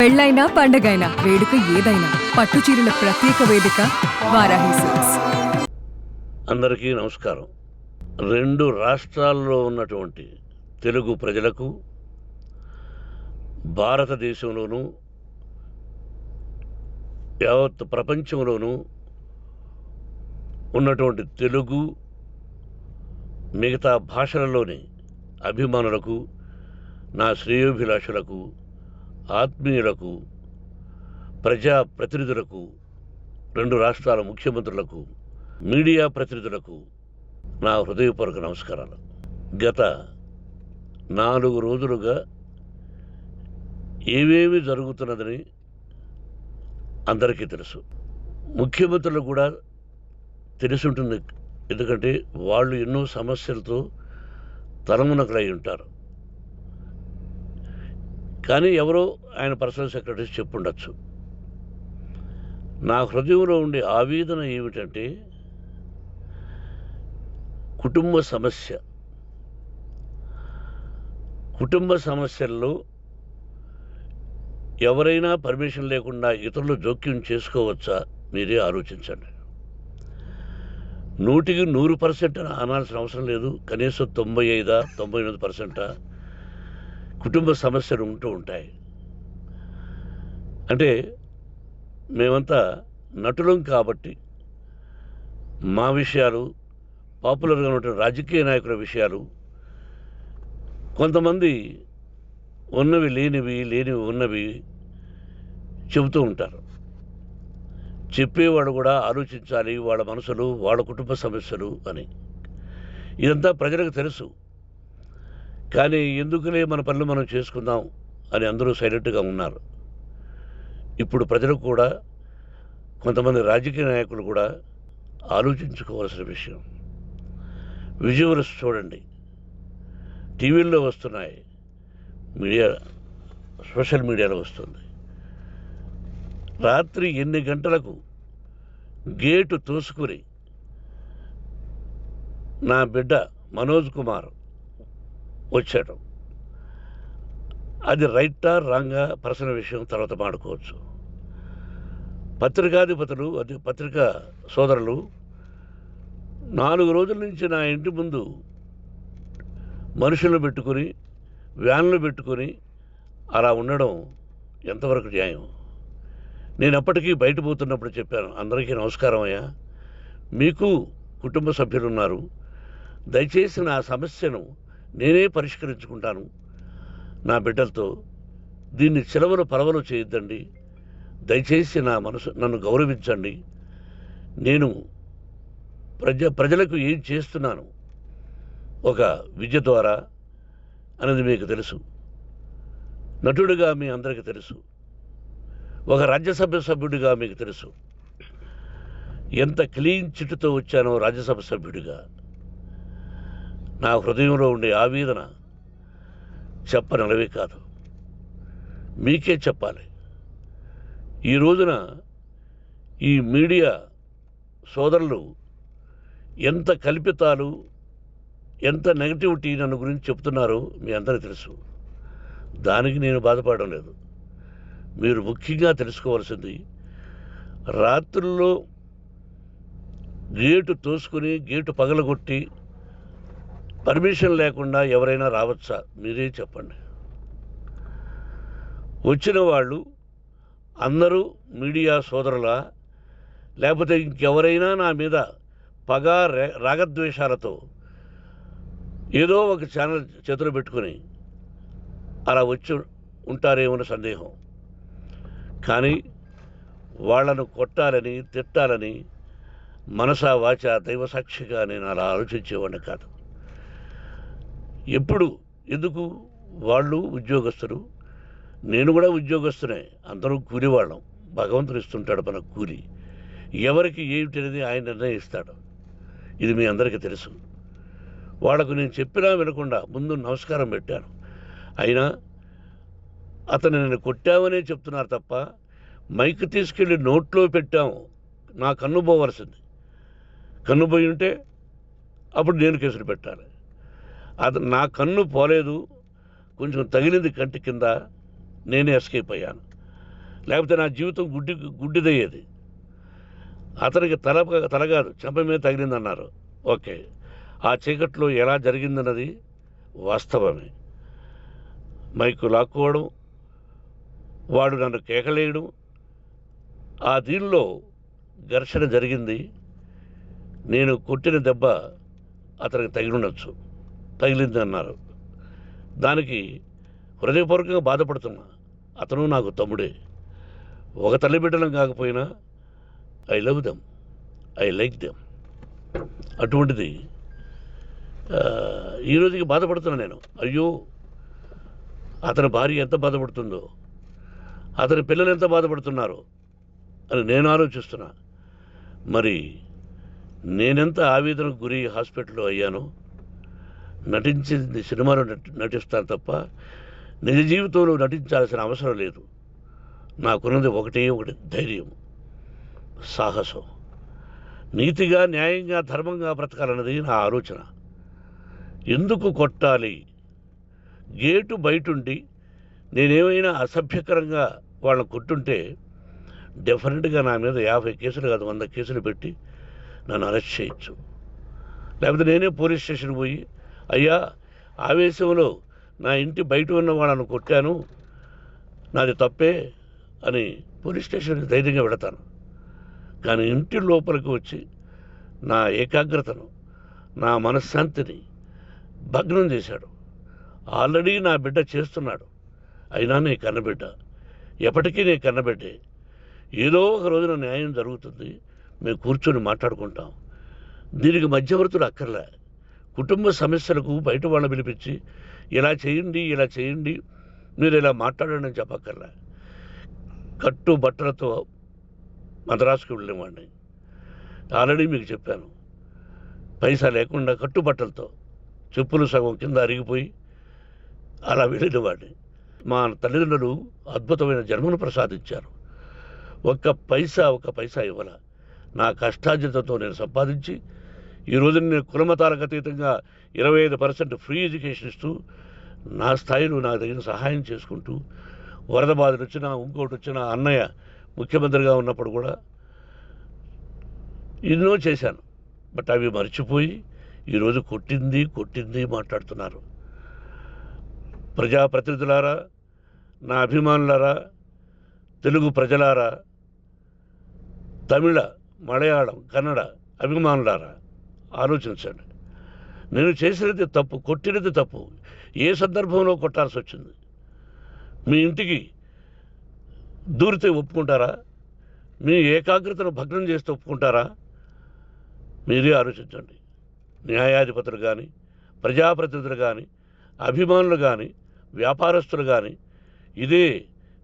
పెళ్ళైనా పండగైనా వేడుక ఏదైనా పట్టు చీరల ప్రత్యేక వేదిక వారాహి సిల్క్స్. అందరికీ నమస్కారం. 2 రాష్ట్రాల్లో ఉన్నటువంటి తెలుగు ప్రజలకు భారతదేశంలోనూ యావత్ ప్రపంచంలోనూ ఉన్నటువంటి తెలుగు మిగతా భాషలలోని అభిమానులకు, నా శ్రేయోభిలాషులకు, ఆత్మీయులకు, ప్రజాప్రతినిధులకు, 2 రాష్ట్రాల ముఖ్యమంత్రులకు, మీడియా ప్రతినిధులకు నా హృదయపూర్వక నమస్కారాలు. గత 4 రోజులుగా ఏవేమి జరుగుతున్నదని అందరికీ తెలుసు. ముఖ్యమంత్రులు కూడా తెలుసుంటుంది. ఎందుకంటే వాళ్ళు ఎన్నో సమస్యలతో తలమునకలై ఉంటారు. కానీ ఎవరో ఆయన పర్సనల్ సెక్రటరీస్ చెప్పుండొచ్చు. నా హృదయంలో ఉండే ఆవేదన ఏమిటంటే కుటుంబ సమస్య. కుటుంబ సమస్యల్లో ఎవరైనా పర్మిషన్ లేకుండా ఇతరులు జోక్యం చేసుకోవచ్చా? మీరే ఆలోచించండి. 100కి 100% అనాల్సిన అవసరం లేదు. కనీసం 95-98% కుటుంబ సమస్యలు ఉంటూ ఉంటాయి. అంటే మేమంతా నటులం కాబట్టి మా విషయాలు, పాపులర్గా ఉన్నటువంటి రాజకీయ నాయకుల విషయాలు, కొంతమంది ఉన్నవి లేనివి, లేనివి ఉన్నవి చెబుతూ ఉంటారు. చెప్పేవాడు కూడా ఆలోచించాలి, వాళ్ళ మనసులు, వాళ్ళ కుటుంబ సమస్యలు అని. ఇదంతా ప్రజలకు తెలుసు. కానీ ఎందుకులే మన పనులు మనం చేసుకుందాం అని అందరూ సైలెంట్గా ఉన్నారు. ఇప్పుడు ప్రజలు కూడా, కొంతమంది రాజకీయ నాయకులు కూడా ఆలోచించుకోవాల్సిన విషయం. విజువల్స్ చూడండి, టీవీల్లో వస్తున్నాయి, సోషల్ మీడియాలో వస్తుంది. రాత్రి 8 గంటలకు గేటు తోసుకుని నా బిడ్డ మనోజ్ కుమార్ వచ్చాడు. అది రైటా రాంగా పర్సనల్ విషయం, తర్వాత మాడుకోవచ్చు. పత్రికాధిపతులు, అది పత్రికా సోదరులు 4 రోజుల నుంచి నా ఇంటి ముందు మనుషులను పెట్టుకుని, వ్యాన్లు పెట్టుకొని అలా ఉండడం ఎంతవరకు న్యాయం? నేను అప్పటికీ బయట పోతున్నప్పుడు చెప్పాను, అందరికీ నమస్కారం అయ్యా, మీకు కుటుంబ సభ్యులు ఉన్నారు, దయచేసి నా సమస్యను నేనే పరిష్కరించుకుంటాను నా బిడ్డలతో, దీన్ని చిలవలు పరవలు చేయొద్దండి, దయచేసి నన్ను గౌరవించండి, నేను ప్రజలకు ఏం చేస్తున్నాను ఒక విద్య ద్వారా అనేది మీకు తెలుసు. నటుడిగా మీ అందరికీ తెలుసు. ఒక రాజ్యసభ సభ్యుడిగా మీకు తెలుసు. ఎంత క్లీన్ చిట్టుతో వచ్చానో రాజ్యసభ సభ్యుడిగా. నా హృదయంలో ఉండే ఆవేదన చెప్పనలవే కాదు, మీకే చెప్పాలి. ఈ రోజున ఈ మీడియా సోదరులు ఎంత కల్పితాలు, ఎంత నెగటివిటీ నన్ను గురించి చెప్తున్నారో మీ అందరికీ తెలుసు. దానికి నేను బాధపడడం లేదు. మీరు ముఖ్యంగా తెలుసుకోవాల్సింది, రాత్రుల్లో గేటు తోసుకుని, గేటు పగలగొట్టి పర్మిషన్ లేకుండా ఎవరైనా రావచ్చా? మీరే చెప్పండి. వచ్చిన వాళ్ళు అందరూ మీడియా సోదరులా, లేకపోతే ఇంకెవరైనా నా మీద పగ, రాగద్వేషాలతో ఏదో ఒక ఛానల్ చేతులు పెట్టుకుని అలా వచ్చి ఉంటారేమో సందేహం. కానీ వాళ్లను కొట్టాలని, తిట్టాలని మనసా వాచ దైవ సాక్షిగా నేను అలా ఆలోచించేవాడిని కాదు. ఎందుకు? వాళ్ళు ఉద్యోగస్తులు, నేను కూడా ఉద్యోగస్తునే, అందరూ కూలివాళ్ళం. భగవంతుడు ఇస్తుంటాడు మనకు కూలి. ఎవరికి ఏమిటనేది ఆయన నిర్ణయిస్తాడు. ఇది మీ అందరికీ తెలుసు. వాళ్లకు నేను చెప్పినా వినకుండా ముందు నమస్కారం పెట్టాను. అయినా అతను నేను కొట్టామనే చెప్తున్నారు తప్ప, మైక్ తీసుకెళ్ళి నోట్లో పెట్టాము, నా కన్ను పోవలసింది. కన్ను పోయి ఉంటే అప్పుడు నేను కేసులు పెట్టాలి. నా కన్ను పోలేదు, కొంచెం తగిలింది కంటి కింద, నేనే ఎస్కేప్ అయ్యాను. లేకపోతే నా జీవితం గుడ్డిదయ్యేది. అతనికి తల కాదు చెంప మీద తగిలిందన్నారు. ఓకే, ఆ చీకట్లో ఎలా జరిగిందన్నది వాస్తవమే. మైకు లాక్కోవడం, వాడు నన్ను కేకలేయడం, ఆ దీనిలో ఘర్షణ జరిగింది. నేను కొట్టిన దెబ్బ అతనికి తగిలింది అన్నారు. దానికి హృదయపూర్వకంగా బాధపడుతున్నా. అతను నాకు తమ్ముడే. ఒక తల్లి బిడ్డలం కాకపోయినా I love them, I like them. అటువంటిది ఈ రోజుకి బాధపడుతున్నా నేను. అయ్యో, అతని భార్య ఎంత బాధపడుతుందో, అతని పిల్లలు ఎంత బాధపడుతున్నారో అని నేను ఆలోచిస్తున్నా. మరి నేనెంత ఆవేదనకు గురి హాస్పిటల్లో అయ్యానో. నటించింది సినిమాలో నటిస్తాను తప్ప నిజ జీవితంలో నటించాల్సిన అవసరం లేదు. నాకున్నది ఒకటి ధైర్యం, సాహసం, నీతిగా, న్యాయంగా, ధర్మంగా బ్రతకాలన్నది నా ఆలోచన. ఎందుకు కొట్టాలి? గేటు బయటుండి నేనేమైనా అసభ్యకరంగా వాళ్ళని కొట్టుంటే డెఫినెట్గా నా మీద 50 కేసులు కాదు 100 కేసులు పెట్టి నన్ను అరెస్ట్ చేయొచ్చు. లేకపోతే నేనే పోలీస్ స్టేషన్కి పోయి, అయ్యా, ఆవేశంలో నా ఇంటి బయట ఉన్న వాళ్ళను కొట్టాను, నాది తప్పే అని పోలీస్ స్టేషన్కి ధైర్యంగా పెడతాను. కానీ ఇంటి లోపలికి వచ్చి నా ఏకాగ్రతను, నా మనశ్శాంతిని భగ్నం చేశాడు. ఆల్రెడీ నా బిడ్డ చేస్తున్నాడు. అయినా నీ కన్నబిడ్డ, ఎప్పటికీ నీ కన్నబిడ్డే. ఏదో ఒక రోజున న్యాయం జరుగుతుంది, మేము కూర్చొని మాట్లాడుకుంటాం. దీనికి మధ్యవర్తులు అక్కర్లే. కుటుంబ సమస్యలకు బయట వాళ్ళని పిలిపించి ఇలా చేయండి, మీరు ఇలా మాట్లాడండి అని చెప్పక్కర్లే. కట్టు బట్టలతో మద్రాసుకు వెళ్ళేవాడిని. ఆల్రెడీ మీకు చెప్పాను. పైసా లేకుండా కట్టుబట్టలతో, చెప్పులు సగం కింద అరిగిపోయి అలా వెళ్ళినవాడిని. మా తల్లిదండ్రులు అద్భుతమైన జన్మను ప్రసాదించారు. ఒక్క పైసా ఇవ్వాల. నా కష్టార్జితంతో నేను సంపాదించి ఈరోజు నేను కులమతాలకు అతీతంగా 25% ఫ్రీ ఎడ్యుకేషన్ ఇస్తూ, నా స్థాయిలో నాకు తగిన సహాయం చేసుకుంటూ, వరద బాధలు వచ్చినా, ఇంకోటి వచ్చినా, అన్నయ్య ముఖ్యమంత్రిగా ఉన్నప్పుడు కూడా ఎన్నో చేశాను. బట్ అవి మర్చిపోయి ఈరోజు కొట్టింది మాట్లాడుతున్నారు. ప్రజాప్రతినిధులారా, నా అభిమానులారా, తెలుగు ప్రజలారా, తమిళ, మలయాళం, కన్నడ అభిమానులారా, ఆలోచించండి. నేను చేసినది తప్పు, కొట్టినది తప్పు. ఏ సందర్భంలో కొట్టాల్సి వచ్చింది? మీ ఇంటికి దూరితే ఒప్పుకుంటారా? మీ ఏకాగ్రతను భగ్నం చేస్తే ఒప్పుకుంటారా? మీరే ఆలోచించండి. న్యాయాధిపతులు కానీ, ప్రజాప్రతినిధులు కానీ, అభిమానులు కానీ, వ్యాపారస్తులు కానీ, ఇదే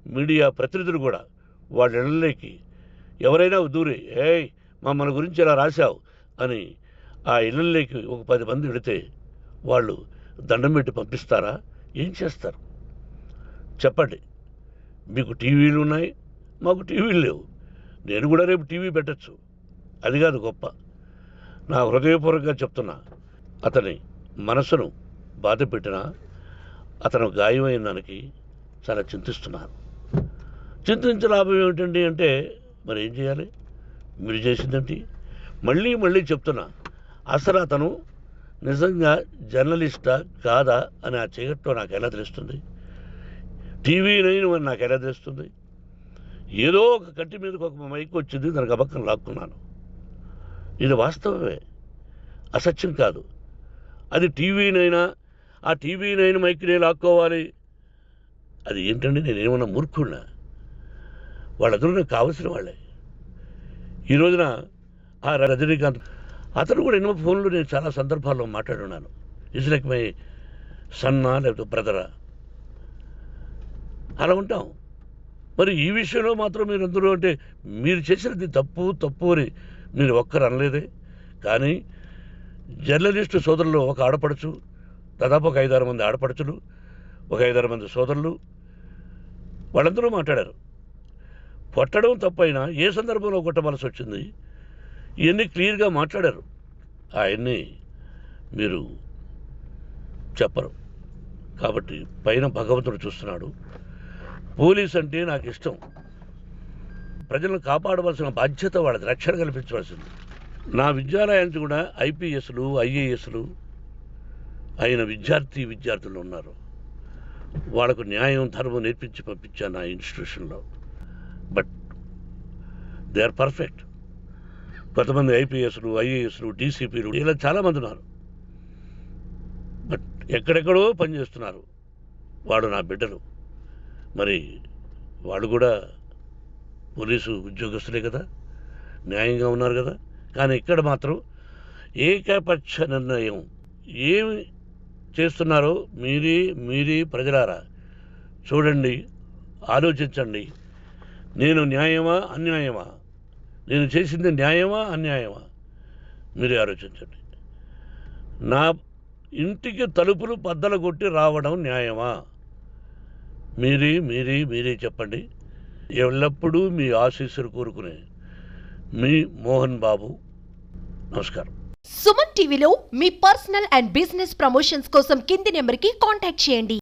మీడియా ప్రతినిధులు కూడా వాళ్ళ ఇళ్ళలోకి ఎవరైనా దూరి, ఏయ్ మన గురించి ఇలా రాశావు అని ఆ ఇళ్ళల్లోకి ఒక 10 మంది వెళితే వాళ్ళు దండం పెట్టి పంపిస్తారా? ఏం చేస్తారు చెప్పండి. మీకు టీవీలు ఉన్నాయి, మాకు టీవీలు లేవు. నేను కూడా రేపు టీవీ పెట్టచ్చు. అది కాదు గొప్ప. నా హృదయపూర్వకంగా చెప్తున్నా, అతని మనసును బాధ పెట్టినా, అతను గాయమైన దానికి చాలా చింతిస్తున్నాను. చింతించే లాభం ఏమిటండి అంటే, మరి ఏం చేయాలి? మీరు చేసిందేంటి? మళ్ళీ చెప్తున్నా, అసలు అతను నిజంగా జర్నలిస్టా కాదా అని ఆ చీకట్లో నాకు ఎలా తెలుస్తుంది? టీవీ 9 అని నాకు ఎలా తెలుస్తుంది? ఏదో ఒక కంటి మీదకి ఒక మైక్ వచ్చింది, దానికి అబక్కం లాక్కున్నాను. ఇది వాస్తవమే, అసత్యం కాదు. అది టీవీ 9, ఆ టీవీ 9 మైక్నే లాక్కోవాలి. అది ఏంటండి? నేనేమన్నా మూర్ఖుడినా? వాళ్ళందరూ నాకు కావలసిన వాళ్ళే. ఈ రోజున ఆ రజనీకాంత్, అతను కూడా ఎన్నో ఫోన్లు నేను చాలా సందర్భాల్లో మాట్లాడున్నాను. ఇట్స్ లైక్ మై సన్నా, లేకపోతే బ్రదరా, అలా ఉంటాం. మరి ఈ విషయంలో మాత్రం మీరు అందరూ అంటే మీరు చేసినది తప్పు అని మీరు ఒక్కరు అనలేదే. కానీ జర్నలిస్టు సోదరులు, ఒక ఆడపడుచు, దాదాపు ఒక 5-6 మంది ఆడపడుచులు, ఒక 5-6 మంది సోదరులు, వాళ్ళందరూ మాట్లాడారు. కొట్టడం తప్పైనా ఏ సందర్భంలో కొట్టవలసి వచ్చింది, ఇవన్నీ క్లియర్గా మాట్లాడారు. ఆయన్ని మీరు చెప్పరు. కాబట్టి పైన భగవంతుడు చూస్తున్నాడు. పోలీస్ అంటే నాకు ఇష్టం. ప్రజలను కాపాడవలసిన బాధ్యత వాళ్ళది, రక్షణ కల్పించవలసింది. నా విద్యాలయానికి కూడా ఐపీఎస్లు ఐఏఎస్లు అయిన విద్యార్థులు ఉన్నారు. వాళ్ళకు న్యాయం ధర్మం నేర్పించి పంపించాను నా ఇన్స్టిట్యూషన్లో. But they are perfect. కొంతమంది ఐపీఎస్లు ఐఏఎస్లు డీసీపీలు ఇలా చాలామంది ఉన్నారు. బట్ ఎక్కడెక్కడో పనిచేస్తున్నారు. వాడు నా బిడ్డలు, మరి వాళ్ళు కూడా పోలీసు ఉద్యోగస్తులే కదా, న్యాయంగా ఉన్నారు కదా. కానీ ఇక్కడ మాత్రం ఏకపక్ష నిర్ణయం ఏమి చేస్తున్నారో మీరే ప్రజలారా చూడండి, ఆలోచించండి. నేను న్యాయమా అన్యాయమా, నేను చేసింది న్యాయమా అన్యాయమా మీరే ఆలోచించండి. నా ఇంటికి తలుపులు బద్దలు కొట్టి రావడం న్యాయమా? మీరే చెప్పండి. ఎల్లప్పుడూ మీ ఆశీస్సులు కోరుకునే మీ మోహన్ బాబు. నమస్కారం. సుమన్ టీవీలో మీ పర్సనల్ అండ్ బిజినెస్ ప్రమోషన్స్ కోసం కింది నెంబర్కి కాంటాక్ట్ చేయండి.